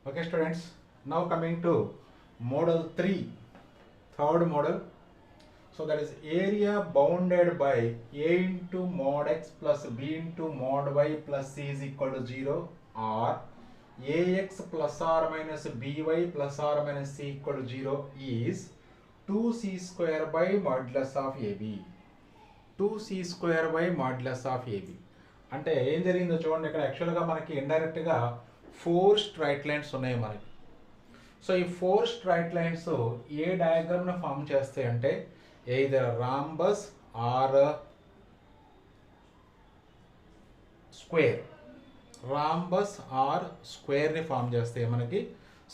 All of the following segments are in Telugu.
Okay, students. Now coming to model 3, third model. So that is area bounded by a into mod x plus b into mod y plus c is equal to 0, or ax plus or minus by plus or minus c equal to 0 is 2c square by modulus of ab. 2c square by modulus of ab. అంటే ఏం జరిగిందో చూడండి, ఇక్కడ యాక్చువల్గా మనకి ఇండైరెక్ట్గా 4 స్ట్రైట్ లైన్స్ ఉన్నాయి మనకి. సో ఈ 4 స్ట్రైట్ లైన్స్ ఏ డయాగ్రామ్ను ఫామ్ చేస్తాయి అంటే either rhombus or square. Rhombus or స్క్వేర్ని ఫామ్ చేస్తాయి మనకి.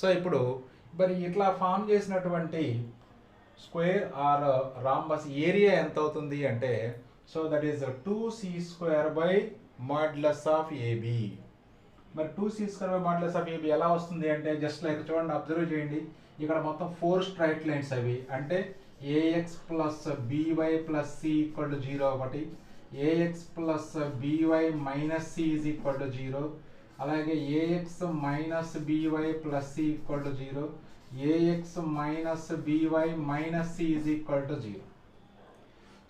సో ఇప్పుడు మరి ఇట్లా ఫామ్ చేసినటువంటి స్క్వేర్ ఆర్ రాంబస్ ఏరియా ఎంత అవుతుంది అంటే, so that is 2c square by modulus of AB. మరి 2c square by modulus of AB ఎలా వస్తుంది అంటే, జస్ట్ లైక్ చూడండి, అబ్జర్వ్ చేయండి, ఇక్కడ మొత్తం 4 స్ట్రైట్ లైన్స్ అవి. అంటే ax plus by plus c equal to 0 ఒకటి, ax plus by minus c is equal to 0, అలాగే ax minus by plus c equal to 0, ax minus by minus c is equal to 0.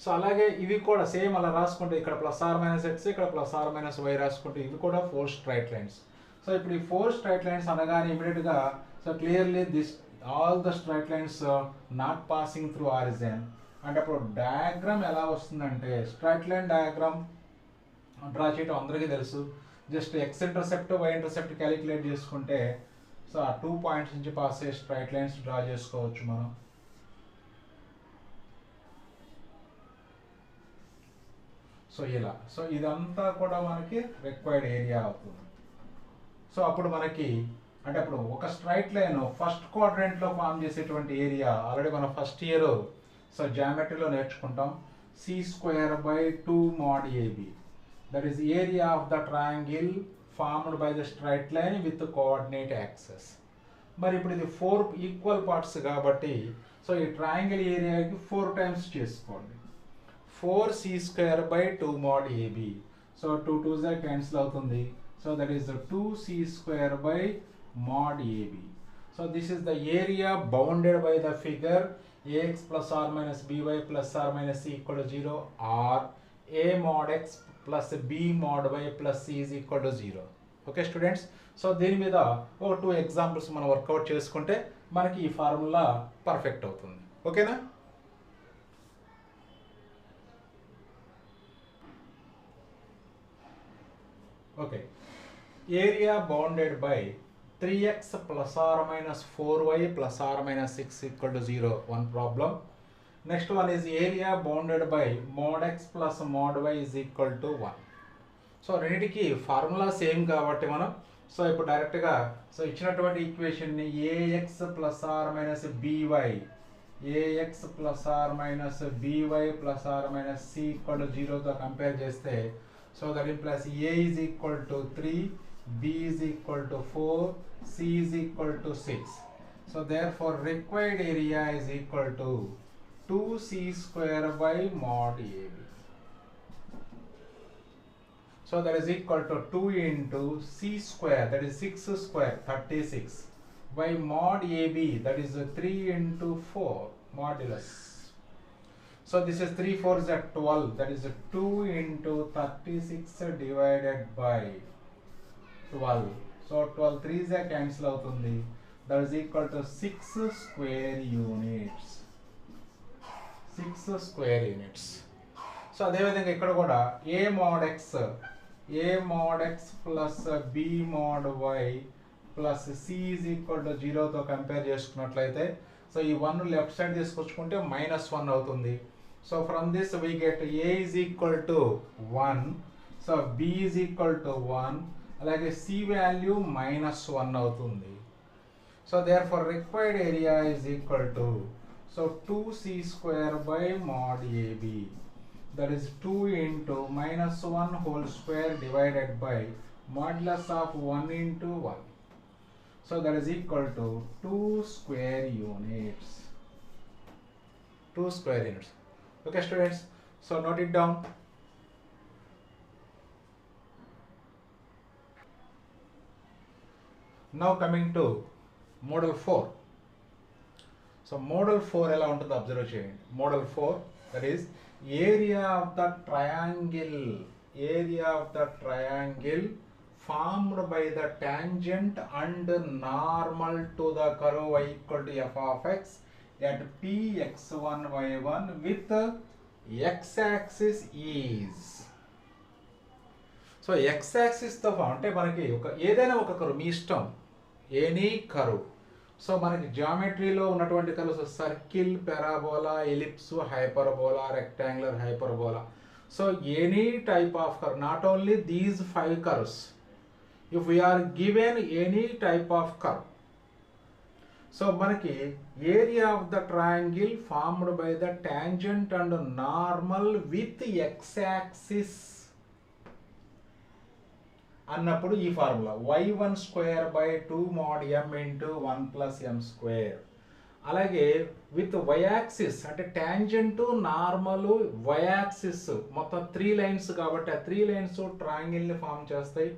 So అలాగే ఇవి కూడా సేమ్ అలా రాసుకుంటే ఇక్కడ ప్లస్ ఆర్ మైనస్ ఎక్స్, ఇక్కడ ప్లస్ ఆర్ మైనస్ వై రాసుకుంటే ఇవి కూడా 4 స్ట్రైట్ లైన్స్. సో ఇప్పుడు ఈ 4 స్ట్రైట్ లైన్స్ అనగానే ఇమీడియట్గా so clearly this all the straight lines not passing through origin. అంటే అప్పుడు డయాగ్రామ్ ఎలా వస్తుందంటే, స్ట్రైట్ లైన్ డయాగ్రామ్ డ్రా చేయడం అందరికీ తెలుసు. Just X intercept Y intercept calculate చేసుకుంటే సో ఆ 2 పాయింట్స్ నుంచి పాస్ అయ్యే స్ట్రైట్ లైన్స్ డ్రా చేసుకోవచ్చు మనం. సో ఇలా, సో ఇదంతా కూడా మనకి రిక్వైర్డ్ ఏరియా అవుతుంది. సో అప్పుడు మనకి అంటే అప్పుడు ఒక స్ట్రైట్ లైన్ ఫస్ట్ క్వాడ్రంట్లో ఫామ్ చేసేటువంటి ఏరియా ఆల్రెడీ మనం ఫస్ట్ ఇయర్ సో జామెట్రీలో నేర్చుకుంటాం. C square by 2 mod ab, that is area of the triangle formed by the straight line with coordinate axes. మరి ఇప్పుడు ఇది 4 ఈక్వల్ పార్ట్స్ కాబట్టి సో ఈ ట్రయాంగిల్ ఏరియాకి 4 టైమ్స్ చేసుకోండి. 4c square by 2 mod ab. So 2 2s cancel అవుతుంది. So that is 2c square by mod ab. So this is the area bounded by the figure ax plus or minus by plus or minus c equal to 0, or a mod x plus b mod y plus c is equal to 0. Okay students, so దీని మీద ఒక 2 ఎగ్జాంపుల్స్ మనం వర్కౌట్ చేసుకుంటే మనకి ఈ ఫార్ములా పర్ఫెక్ట్ అవుతుంది. ఓకేనా? Okay, area bounded by 3x plus or minus 4y plus or minus 6 equal to 0, one problem. Next one is area bounded by mod x plus mod y is equal to 1. So రెండింటికి ఫార్ములా సేమ్ కాబట్టి మనం సో ఇప్పుడు డైరెక్ట్గా సో ఇచ్చినటువంటి ఈక్వేషన్ని ax plus or minus by, ax plus or minus by plus or minus c equal to 0తో కంపేర్ చేస్తే so that implies a is equal to 3, b is equal to 4, c is equal to 6. So therefore required area is equal to 2c square by mod ab. So that is equal to 2 into c square, that is 6 square, 36, by mod ab, that is 3 into 4 modulus. So this is 3 4s are 12, that is 2 into 36 divided by 12. So 12 3s are cancel అవుతుంది. That is equal to 6 square units. 6 square units. So అదేవిధంగా ఇక్కడ కూడా a mod x plus b mod y plus c is equal to 0తో కంపేర్ చేసుకున్నట్లయితే సో ఈ 1 లెఫ్ట్ సైడ్ తీసుకొచ్చుకుంటే -1 అవుతుంది. So from this we get a is equal to 1, so b is equal to 1, అలాగే c value -1 అవుతుంది. So therefore required area is equal to so 2c square by mod ab, that is 2 into -1 whole square divided by modulus of 1 into 1. So that is equal to 2 square units. 2 square units. Okay students, so note it down. Now coming to model 4. So model 4 ఎలా ఉంటుందో అబ్జర్వ్ చేయండి. Model 4 that is area of the triangle formed by the tangent and normal to the curve y equal to f of x at p x1 y1 with x-axis is. So x-axisతో అంటే మనకి ఏదైనా ఒక కర్వ్ మీ ఇష్టం, ఎనీ కర్వ్. సో మనకి జామెట్రీలో ఉన్నటువంటి curves circle, parabola, ellipse, hyperbola, rectangular, hyperbola. So any type of curve, not only these 5 curves. If we are given any type of curve, so మనకి area of the triangle formed by the tangent and normal with x-axis అన్నప్పుడు ఈ formula y1 square by 2 mod m into 1 plus m square. అలాగే విత్ y-axis అంటే tangent, నార్మల్, y-axis మొత్తం 3 లైన్స్ కాబట్టి ఆ 3 లైన్స్ ట్రయాంగిల్ని ఫామ్ చేస్తాయి.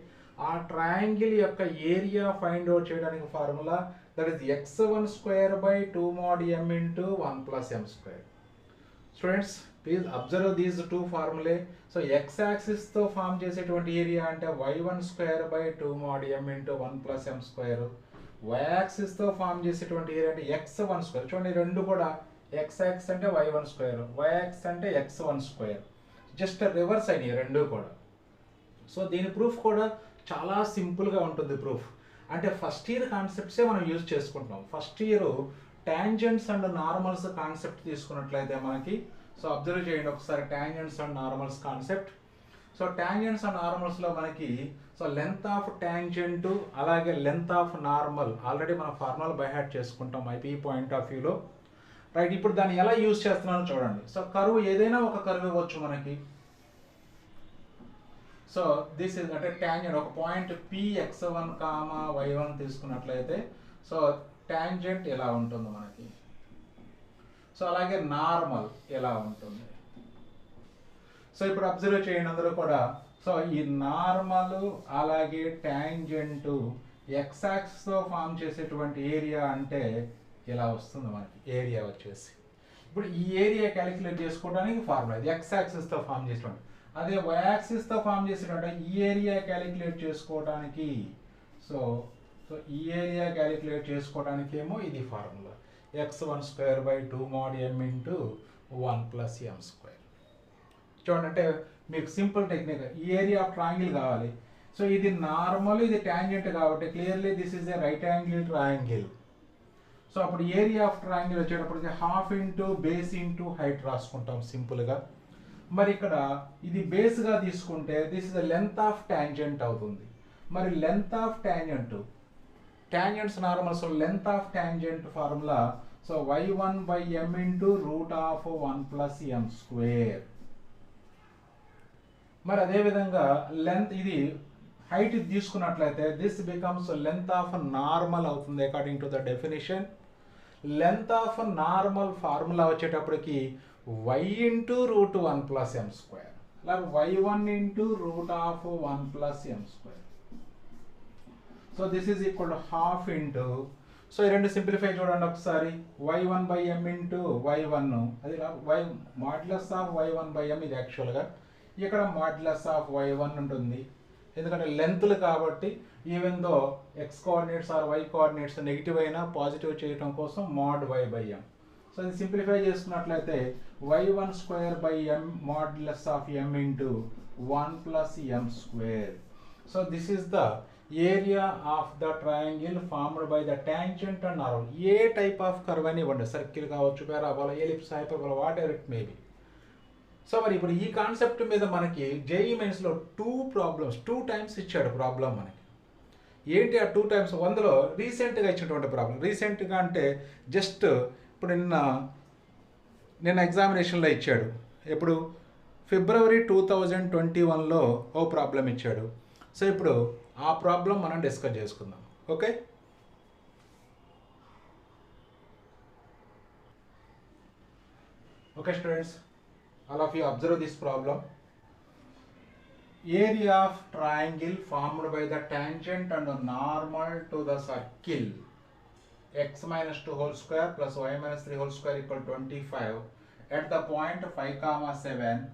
ఆ ట్రయాంగిల్ యొక్క ఏరియా ఫైండ్ అవుట్ చేయడానికి formula that is x1 square by 2 mod m into 1 plus m square. Students please observe these 2 formulae. So x axis తో ఫామ్ చేసేటువంటి ఏరియా అంటే y1 square by 2 mod m into 1 plus m square. y axis తో ఫామ్ చేసేటువంటి ఏరియా అంటే x1 square. చూడండి రెండు కూడా x యాక్సిస్ అంటే y1 square, y యాక్సిస్ అంటే x1 square. జస్ట్ రివర్స్ అయినాయి రెండు కూడా. సో దీని ప్రూఫ్ కూడా చాలా సింపుల్గా ఉంటుంది. ప్రూఫ్ అంటే ఫస్ట్ ఇయర్ కాన్సెప్ట్సే మనం యూజ్ చేసుకుంటున్నాం. First year tangents and normals concept తీసుకున్నట్లయితే మనకి, సో అబ్జర్వ్ చేయండి ఒకసారి tangents and normals concept. So tangents and నార్మల్స్లో మనకి సో లెంత్ ఆఫ్ టాంజెంట్ అలాగే లెంత్ ఆఫ్ నార్మల్ ఆల్రెడీ మనం ఫార్ములా బై హార్ట్ చేసుకుంటాం ఐపీ పాయింట్ ఆఫ్ వ్యూలో, రైట్. ఇప్పుడు దాన్ని ఎలా యూజ్ చేస్తున్నానో చూడండి. సో కర్వ్ ఏదైనా ఒక కర్వ్ ఇవ్వచ్చు మనకి. సో దిస్ ఇస్ అంటే టాంజెంట్ ఒక పాయింట్ px1, y1 తీసుకున్నట్లయితే సో టాంజెంట్ ఎలా ఉంటుంది మనకి. సో అలాగే నార్మల్ ఎలా ఉంటుంది. సో ఇప్పుడు అబ్జర్వ్ చేయండి అందరూ కూడా. సో ఈ నార్మల్ అలాగే టాంజెంట్ x యాక్సిస్తో ఫామ్ చేసేటువంటి ఏరియా అంటే ఇలా వస్తుంది మనకి. ఏరియా వచ్చేసి ఇప్పుడు ఈ ఏరియా క్యాలిక్యులేట్ చేసుకోవడానికి ఫార్ములా ఇది x యాక్సిస్తో ఫామ్ చేసేటువంటి. అదే y యాక్సిస్తో ఫామ్ చేసేటంటే ఈ ఏరియా క్యాలిక్యులేట్ చేసుకోవడానికి సో ఈ ఏరియా క్యాలిక్యులేట్ చేసుకోవడానికి ఏమో ఇది formula x1 square by 2 mod m into 1 plus m square. చూడండి అంటే మీకు సింపుల్ టెక్నిక్. ఈ ఏరియా ఆఫ్ ట్రయాంగిల్ కావాలి. సో ఇది నార్మల్, ఇది టాంజెంట్ కాబట్టి clearly this is a right angle triangle. So అప్పుడు ఏరియా ఆఫ్ ట్రయాంగిల్ వచ్చేటప్పటికి half into base into height రాసుకుంటాం సింపుల్గా. మరి ఇక్కడ ఇది బేస్గా తీసుకుంటే this is the length of tangent అవుతుంది. మరి length of tangents normal. So length of tangent formula so y1 by m into root of 1 plus m square. మరి అదేవిధంగా లెంత్ ఇది హైట్ తీసుకున్నట్లయితే this becomes length of normal అవుతుంది according to the definition. Length of normal formula వచ్చేటప్పటికి y into root 1 plus m square, like y1 into root of 1 plus m square. So this is equal to half into, so ఈ రెండు సింప్లిఫై చూడండి ఒకసారి. y1 by m into y1 అది y modulus of y1 by m ఇది యాక్చువల్గా ఇక్కడ మాడ్యులస్ ఆఫ్ y1 ఉంటుంది. ఎందుకంటే లెంత్లు కాబట్టి even though x coordinates are y coordinates negative అయినా పాజిటివ్ చేయడం కోసం mod y by m. So ఇది సింప్లిఫై చేసుకున్నట్లయితే y1 square by m modulus of m into 1 plus m square. So this is the area of the triangle formed by the tangent and normal. A type of curve అని ఇవ్వండి, సర్కిల్ కావచ్చు, parabola, ellipse, hyperbola, what ever it may be. So మరి ఇప్పుడు ఈ కాన్సెప్ట్ మీద మనకి జేఈఈ మెయిన్స్లో 2 టైమ్స్ ఇచ్చాడు ప్రాబ్లం మనకి. ఏంటి ఆ 2 టైమ్స్? అందులో రీసెంట్గా ఇచ్చినటువంటి ప్రాబ్లం. రీసెంట్గా అంటే జస్ట్ ఇప్పుడు నిన్న ఎగ్జామినేషన్లో ఇచ్చాడు. ఎప్పుడు February 2021లో ఓ ప్రాబ్లం ఇచ్చాడు. సో ఇప్పుడు ఆ ప్రాబ్లం మనం డిస్కస్ చేసుకుందాం. Okay, okay students, all of you observe this problem. area of triangle formed by the tangent and normal to the circle x minus 2 whole square plus y minus 3 whole square equal 25 at the point 5 comma 7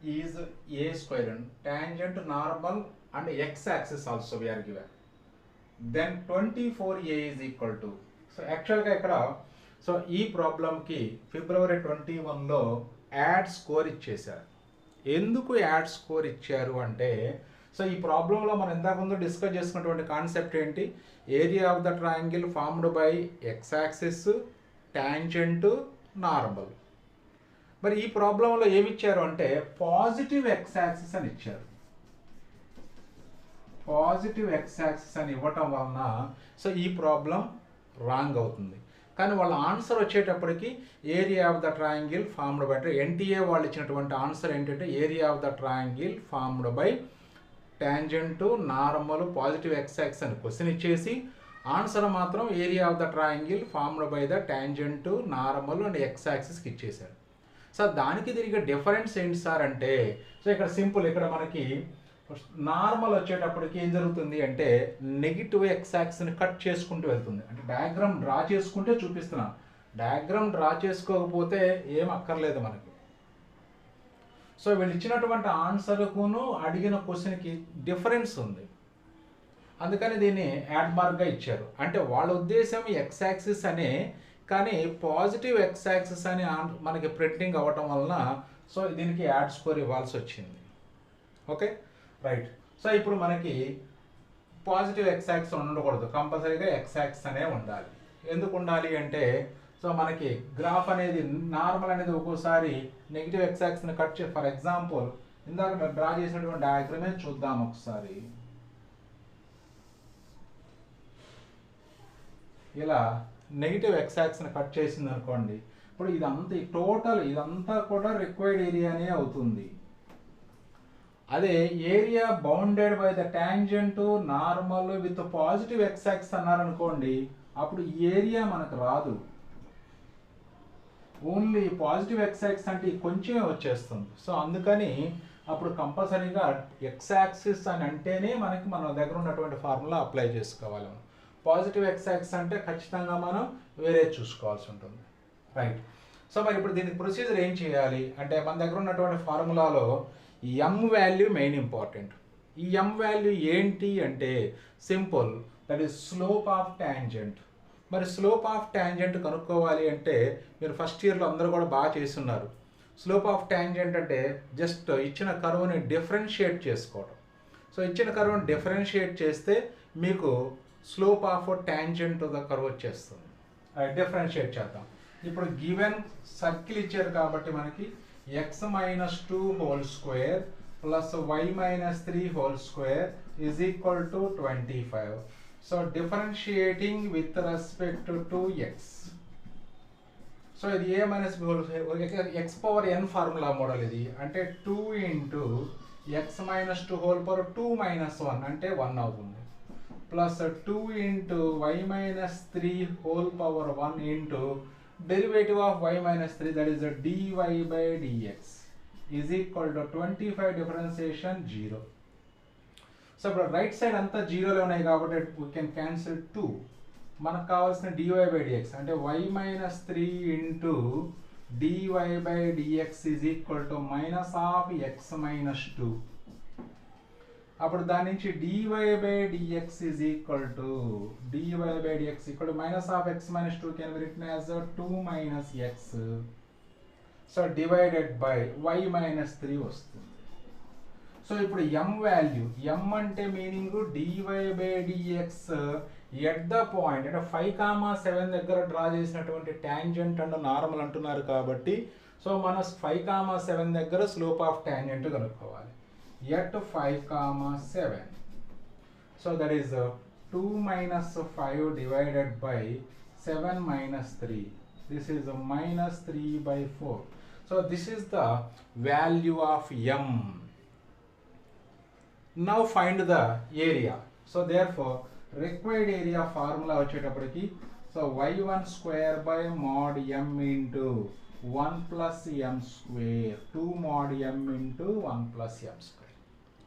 is a square. Tangent, normal and x axis also we are given. Then 24a is equal to, so actually ikkada so ee problem ki February 21 లో యాడ్ స్కోర్ ఇచ్చేసారు. ఎందుకు యాడ్ స్కోర్ ఇచ్చారు అంటే, సో ఈ ప్రాబ్లంలో మనం ఇందాక ముందు డిస్కస్ చేసుకున్నటువంటి కాన్సెప్ట్ ఏంటి, area of the triangle formed by X axis, tangent, normal. మరి ఈ ప్రాబ్లంలో ఏమి ఇచ్చారు అంటే పాజిటివ్ ఎక్స్ యాక్సిస్ అని ఇచ్చారు. పాజిటివ్ ఎక్స్ యాక్సిస్ అని ఇవ్వటం వలన సో ఈ ప్రాబ్లం రాంగ్ అవుతుంది. కానీ వాళ్ళ ఆన్సర్ వచ్చేటప్పటికి area of the triangle formed by, అంటే ఎన్టీఏ వాళ్ళు ఇచ్చినటువంటి ఆన్సర్ ఏంటంటే area of the triangle formed by tangent, normal, positive X axis అని క్వశ్చన్ ఇచ్చేసి ఆన్సర్ మాత్రం area of the triangle formed by the tangent, normal and X యాక్సిస్కి ఇచ్చేసారు. సార్ దానికి దీనికి డిఫరెన్స్ ఏంటి సార్ అంటే, సో ఇక్కడ సింపుల్, ఇక్కడ మనకి నార్మల్ వచ్చేటప్పటికి ఏం జరుగుతుంది అంటే నెగిటివ్ ఎక్స్ యాక్సిస్ని కట్ చేసుకుంటూ వెళ్తుంది. అంటే డయాగ్రామ్ డ్రా చేసుకుంటే చూపిస్తున్నాను, డయాగ్రామ్ డ్రా చేసుకోకపోతే ఏం అక్కర్లేదు మనకి. సో వీళ్ళు ఇచ్చినటువంటి ఆన్సర్కును అడిగిన క్వశ్చన్కి డిఫరెన్స్ ఉంది, అందుకని దీన్ని యాడ్ మార్క్గా ఇచ్చారు. అంటే వాళ్ళ ఉద్దేశం ఎక్స్ యాక్సిస్ అనే, కానీ పాజిటివ్ ఎక్స్ యాక్సిస్ అని మనకి ప్రింటింగ్ అవ్వటం వలన సో దీనికి యాడ్ స్కోర్ ఇవ్వాల్సి వచ్చింది. Okay right. సో ఇప్పుడు మనకి పాజిటివ్ ఎక్స్ యాక్సిస్ ఉండకూడదు, కంపల్సరీగా ఎక్స్ యాక్సిస్ అనే ఉండాలి. ఎందుకు ఉండాలి అంటే, సో మనకి గ్రాఫ్ అనేది నార్మల్ అనేది ఒక్కోసారి నెగిటివ్ ఎక్స్ యాక్సిస్ని కట్ చే, ఫర్ ఎగ్జాంపుల్ ఇందాక మేము డ్రా చేసినటువంటి డయాగ్రమే చూద్దాం ఒకసారి. ఇలా నెగిటివ్ ఎక్స్ యాక్సిస్ని కట్ చేసింది అనుకోండి, ఇప్పుడు ఇదంతా టోటల్ ఇదంతా కూడా రిక్వైర్డ్ ఏరియానే అవుతుంది. అదే area bounded by the tangent, normal with positive X axis అన్నారనుకోండి, అప్పుడు ఈ ఏరియా మనకు రాదు, ఓన్లీ పాజిటివ్ ఎక్స్ యాక్సిస్ అంటే కొంచెమే వచ్చేస్తుంది. సో అందుకని అప్పుడు కంపల్సరీగా ఎక్స్ యాక్సిస్ అని అంటేనే మనకి మన దగ్గర ఉన్నటువంటి ఫార్ములా అప్లై చేసుకోవాలి. పాజిటివ్ ఎక్స్ యాక్సిస్ అంటే ఖచ్చితంగా మనం వేరే చూసుకోవాల్సి ఉంటుంది. రైట్. సో మరి ఇప్పుడు దీనికి ప్రొసీజర్ ఏం చేయాలి అంటే, మన దగ్గర ఉన్నటువంటి ఫార్ములాలో ఎం వాల్యూ మెయిన్ ఇంపార్టెంట్. ఈ ఎం వాల్యూ ఏంటి అంటే simple, that is slope of tangent. మరి స్లోప్ ఆఫ్ టాంజెంట్ కనుక్కోవాలి అంటే మీరు ఫస్ట్ ఇయర్లో అందరూ కూడా బాగా చేస్తున్నారు. స్లోప్ ఆఫ్ టాంజెంట్ అంటే జస్ట్ ఇచ్చిన కర్వ్ని డిఫరెన్షియేట్ చేసుకోవడం. సో ఇచ్చిన కర్వ్ని డిఫరెన్షియేట్ చేస్తే మీకు slope of tangent the curve వచ్చేస్తుంది. డిఫరెన్షియేట్ చేద్దాం. ఇప్పుడు గివెన్ సర్కిల్ ఇచ్చారు కాబట్టి మనకి x minus 2 whole square plus y minus 3 whole square is equal to 25. So differentiating with respect to x. So ఇది a minus b whole square, x power n formula model ఇది. అంటే 2 into x minus 2 whole power 2 minus 1 అంటే 1 అవుతుంది. Plus 2 into y minus 3 whole power 1 into derivative of y minus 3, that is a dy by dx is equal to 25 differentiation 0. So ఇప్పుడు రైట్ సైడ్ అంతా జీరోలో ఉన్నాయి కాబట్టి we can cancel 2. మనకు కావాల్సిన dy by dx అంటే y minus 3 into dy by dx is equal to minus of x minus 2. అప్పుడు దాని నుంచి dy by dx is equal to minus of x minus 2 can be written as 2 minus x. So divided by y minus 3 వస్తుంది. సో ఇప్పుడు m వాల్యూ, m అంటే meaning dy by dx at the point అంటే 5,7 దగ్గర డ్రా చేసినటువంటి టాంజెంట్ అండ్ నార్మల్ అంటున్నారు కాబట్టి సో మన 5,7 దగ్గర స్లోప్ ఆఫ్ టాంజెంట్ కనుక్కోవాలి. At 5,7. So that is 2 minus 5 divided by 7 minus 3. This is minus 3 by 4. So this is the value of m. Now find the area. So therefore required area formula వచ్చేటప్పటికి so y1 square by mod m into 1 plus m square, 2 mod m into 1 plus m square.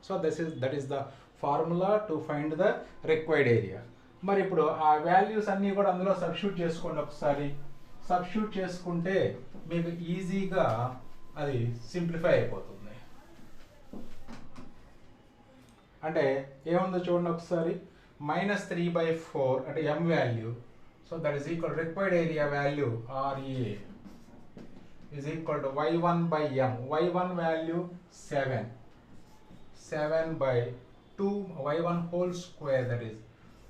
So that is the formula to find the required area. మరి ఇప్పుడు ఆ వాల్యూస్ అన్నీ కూడా అందులో సబ్స్టిట్యూట్ చేసుకోండి ఒకసారి. సబ్స్టిట్యూట్ చేసుకుంటే మీకు ఈజీగా అది సింప్లిఫై అయిపోతుంది. అంటే ఏముందో చూడండి ఒకసారి. -3/4 అంటే m value. So that is equal required area value RA is equal to y1/m. y1 value 7. 7/2 y1 whole square, that is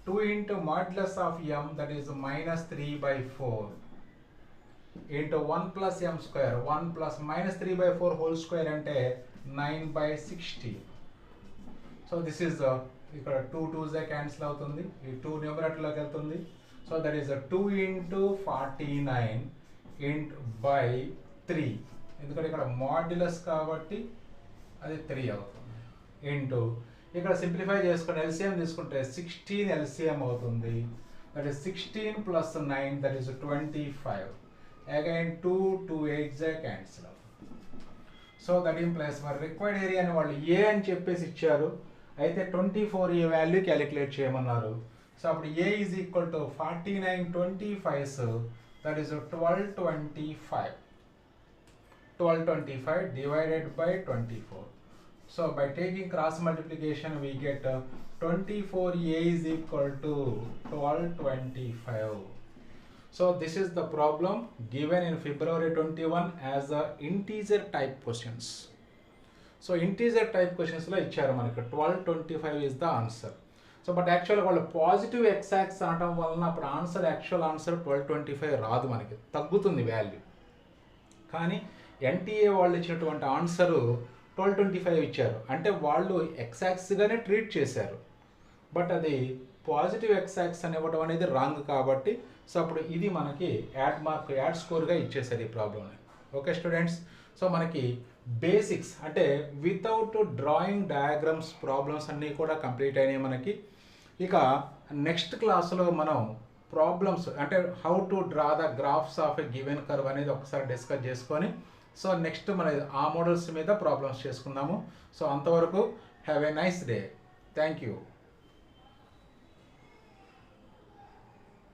2 into modulus of m, that is -3/4 into 1 plus m square. 1 plus -3/4 whole square ante 9/60. So this is ఇక్కడ 2 2s cancel అవుతుంది, ఈ 2 న్యూమరేటర్ లోకి వెళ్తుంది. So that is 2 into 49 by 3, ఎందుకంటే ఇక్కడ మాడ్యులస్ కాబట్టి అది 3 అవుతుంది. ఇంటూ ఇక్కడ సింప్లిఫై చేసుకుని ఎల్సిఎం తీసుకుంటే 16 ఎల్సిఎం అవుతుంది. That is 16 plus 9, that is 25. Again 2 8s cancel అవుతుంది. సో దట్ ఇంప్లైస్ మరి రిక్వైర్డ్ ఏరియాని వాళ్ళు ఏ అని చెప్పేసి ఇచ్చారు, అయితే 24 ఏ వాల్యూ క్యాలిక్యులేట్ చేయమన్నారు. సో అప్పుడు A is equal to 49 25s, that is 1225. 1225 divided by 24. So by taking cross multiplication we get 24a is equal to 1225. So this is the problem given in February 21 as a integer type questions. So integer type questions lo icharu manaku 1225 is the answer. So but యాక్చువల్గా వాళ్ళు పాజిటివ్ ఎక్సాక్స్ అనడం వలన అప్పుడు యాక్చువల్ ఆన్సర్ 1225 రాదు, మనకి తగ్గుతుంది వాల్యూ. కానీ ఎన్టీఏ వాళ్ళు ఇచ్చినటువంటి ఆన్సరు 1225 ఇచ్చారు, అంటే వాళ్ళు ఎక్సాక్స్గానే ట్రీట్ చేశారు. బట్ అది పాజిటివ్ ఎక్సాక్స్ అని ఇవ్వడం అనేది రాంగ్ కాబట్టి సో అప్పుడు ఇది మనకి యాడ్ స్కోర్గా ఇచ్చేసారు ఈ ప్రాబ్లమ్ని. ఓకే స్టూడెంట్స్, సో మనకి బేసిక్స్ అంటే వితౌట్ డ్రాయింగ్ డయాగ్రామ్స్ ప్రాబ్లమ్స్ అన్నీ కూడా కంప్లీట్ అయినాయి మనకి. ఇక నెక్స్ట్ క్లాస్లో మనం ప్రాబ్లమ్స్ అంటే how to draw the graphs of a given curve అనేది ఒకసారి డిస్కస్ చేసుకొని సో నెక్స్ట్ మన ఆ మోడల్స్ మీద ప్రాబ్లమ్స్ చేసుకుందాము. సో అంతవరకు have a nice day. Thank you.